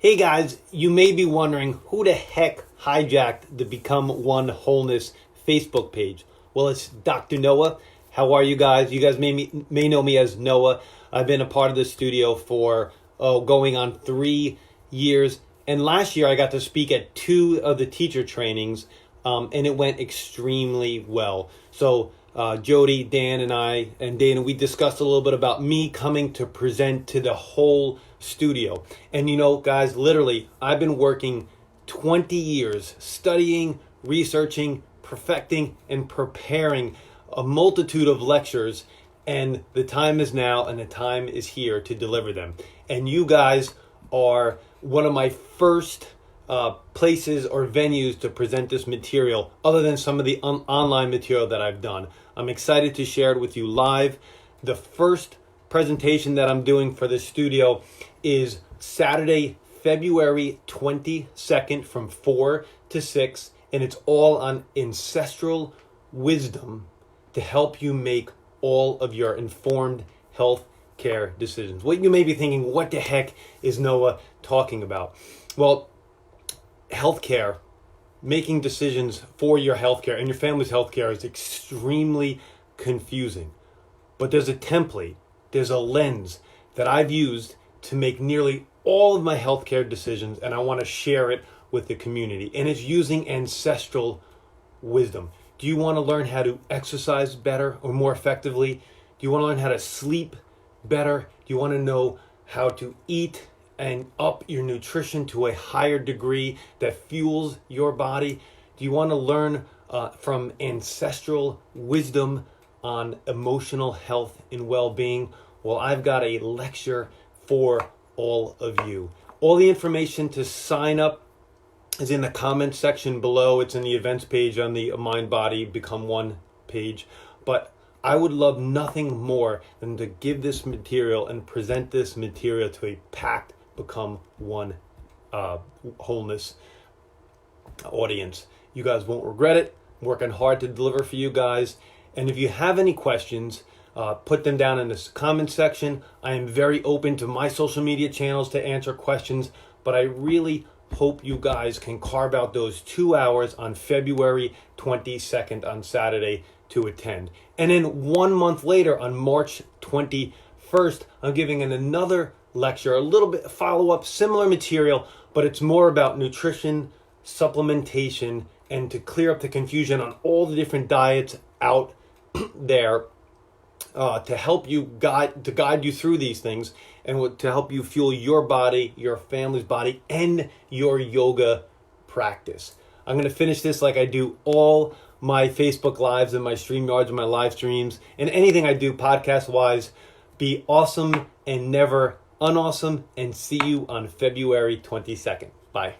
Hey guys, you may be wondering who the heck hijacked the Become One Wholeness Facebook page. Well, it's Dr. Noah. How are you guys? You guys may know me as Noah. I've been a part of the studio for going on 3 years. And last year I got to speak at 2 of the teacher trainings, and it went extremely well. So Jody, Dan, and I, and Dana, we discussed a little bit about me coming to present to the whole studio. And you know, guys, literally, I've been working 20 years studying, researching, perfecting, and preparing a multitude of lectures. And the time is now, and the time is here to deliver them. And you guys are one of my first places or venues to present this material, other than some of the online material that I've done. I'm excited to share it with you live. The first presentation that I'm doing for the studio is Saturday, February 22nd from 4 to 6, and it's all on ancestral wisdom to help you make all of your informed health care decisions. What you may be thinking, what the heck is Noah talking about? Well, healthcare, making decisions for your healthcare and your family's healthcare is extremely confusing. But there's a template, there's a lens that I've used to make nearly all of my healthcare decisions, and I want to share it with the community. And it's using ancestral wisdom. Do you want to learn how to exercise better or more effectively? Do you want to learn how to sleep better? Do you want to know how to eat and up your nutrition to a higher degree that fuels your body? Do you want to learn from ancestral wisdom on emotional health and well-being? Well, I've got a lecture for all of you. All the information to sign up is in the comment section below. It's in the events page on the Mind Body Become One page. But I would love nothing more than to give this material and present this material to a packed Become One wholeness audience. You guys won't regret it. I'm working hard to deliver for you guys. And if you have any questions, put them down in the comment section. I am very open to my social media channels to answer questions, but I really hope you guys can carve out those 2 hours on February 22nd on Saturday to attend. And then 1 month later, on March 21st, I'm giving another lecture, a little bit follow-up, similar material, but it's more about nutrition, supplementation, and to clear up the confusion on all the different diets out there, to help you guide you through these things, and to help you fuel your body, your family's body, and your yoga practice. I'm going to finish this like I do all my Facebook Lives and my StreamYards and my live streams and anything I do podcast-wise. Be awesome and never unawesome, and see you on February 22nd. Bye.